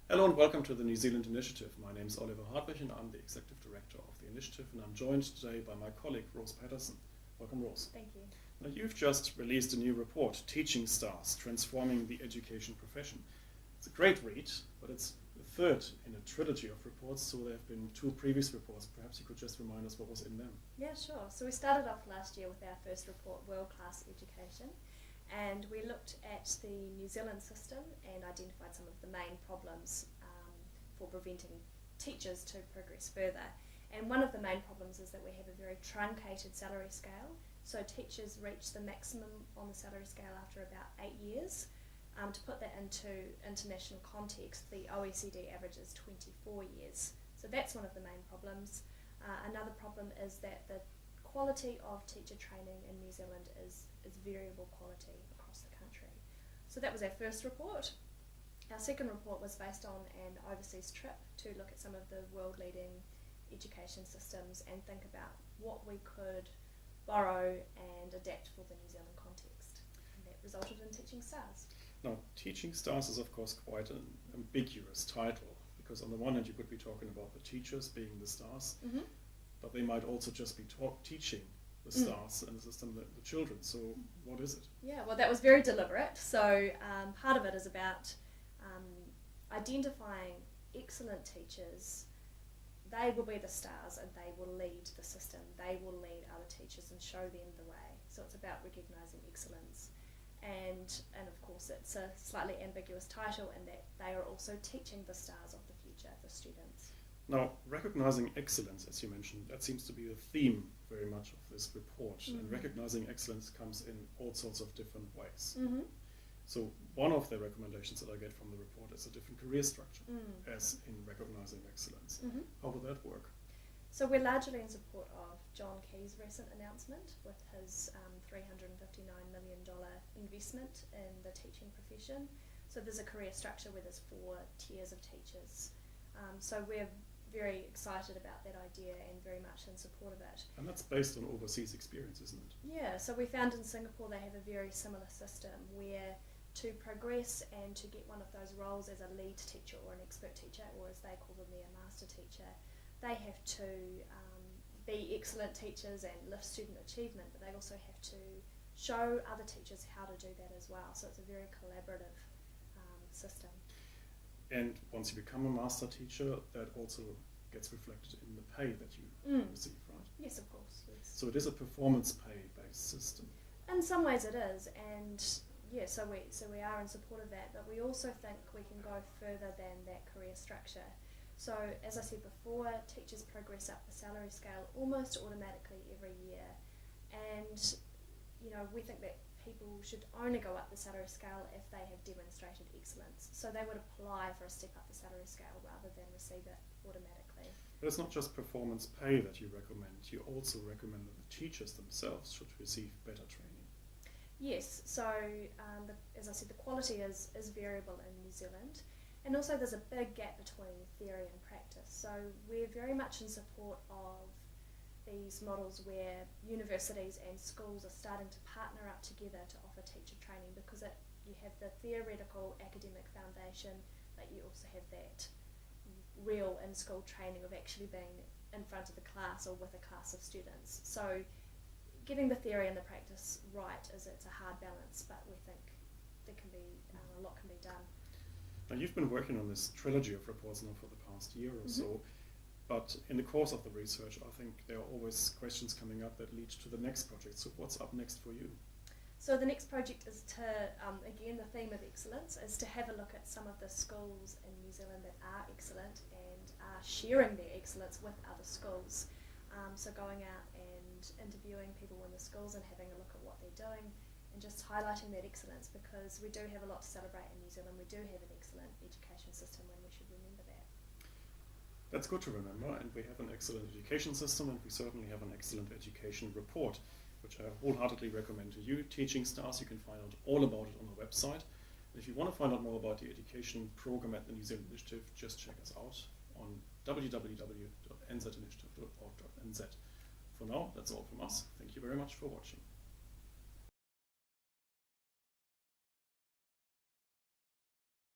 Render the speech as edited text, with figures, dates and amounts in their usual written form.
Hello and welcome to the New Zealand Initiative. My name is Oliver Hartwich and I'm the Executive Director of the initiative, and I'm joined today by my colleague Rose Patterson. Welcome, Rose. Thank you. Now, you've just released a new report, Teaching Stars, Transforming the Education Profession. It's a great read, but it's the third in a trilogy of reports, so there have been two previous reports. Perhaps you could just remind us what was in them. Yeah, sure. So we started off last year with our first report, World Class Education, and we looked at the New Zealand system and identified some of the main problems for preventing teachers to progress further. And one of the main problems is that we have a very truncated salary scale. So teachers reach the maximum on the salary scale after about 8 years. To put that into international context, the OECD average is 24 years. So that's one of the main problems. Another problem is that the quality of teacher training in New Zealand is variable quality across the country. So that was our first report. Our second report was based on an overseas trip to look at some of the world-leading education systems and think about what we could borrow and adapt for the New Zealand context. And that resulted in Teaching Stars. Now, Teaching Stars is of course quite an ambiguous title, because on the one hand you could be talking about the teachers being the stars, but they might also just be teaching the stars in the system, the children. So what is it? Yeah, well, that was very deliberate. So part of it is about identifying excellent teachers. They will be the stars and they will lead the system. They will lead other teachers and show them the way. So it's about recognising excellence. And of course it's a slightly ambiguous title in that they are also teaching the stars of the future, the students. Now, recognising excellence, as you mentioned, that seems to be the theme very much of this report. And recognising excellence comes in all sorts of different ways. So one of the recommendations that I get from the report is a different career structure, as in recognising excellence. How would that work? So we're largely in support of John Key's recent announcement with his $359 million investment in the teaching profession. So there's a career structure where there's 4 tiers of teachers. So we're very excited about that idea and very much in support of it. And that's based on overseas experience, isn't it? Yeah, so we found in Singapore they have a very similar system where to progress and to get one of those roles as a lead teacher or an expert teacher, or as they call them there, a master teacher, they have to be excellent teachers and lift student achievement, but they also have to show other teachers how to do that as well. So it's a very collaborative system. And once you become a master teacher, that also gets reflected in the pay that you receive, right? Yes, of course. Yes. So it is a performance pay-based system. In some ways it is, and yeah, so we are in support of that, but we also think we can go further than that career structure. So as I said before, teachers progress up the salary scale almost automatically every year, and we think that people should only go up the salary scale if they have demonstrated excellence. So they would apply for a step up the salary scale rather than receive it automatically. But it's not just performance pay that you recommend, you also recommend that the teachers themselves should receive better training. Yes, so as I said, the quality is variable in New Zealand, and also there's a big gap between theory and practice. So we're very much in support of these models where universities and schools are starting to partner up together to offer teacher training, because you have the theoretical academic foundation, but you also have that real in-school training of actually being in front of the class or with a class of students. So getting the theory and the practice right it's a hard balance, but we think there can be a lot can be done. Now, you've been working on this trilogy of reports now for the past year or so, but in the course of the research I think there are always questions coming up that lead to the next project. So what's up next for you? So the next project is to, again, the theme of excellence is to have a look at some of the schools in New Zealand that are excellent and are sharing their excellence with other schools. So going out and interviewing people in the schools and having a look at what they're doing and just highlighting that excellence, because we do have a lot to celebrate in New Zealand. We do have an excellent education system and we should remember that. That's good to remember, and we have an excellent education system, and we certainly have an excellent education report, which I wholeheartedly recommend to you. Teaching Stars, you can find out all about it on the website. And if you want to find out more about the education program at the New Zealand Initiative, just check us out on www.nzinitiative.org.nz. For now, that's all from us. Thank you very much for watching.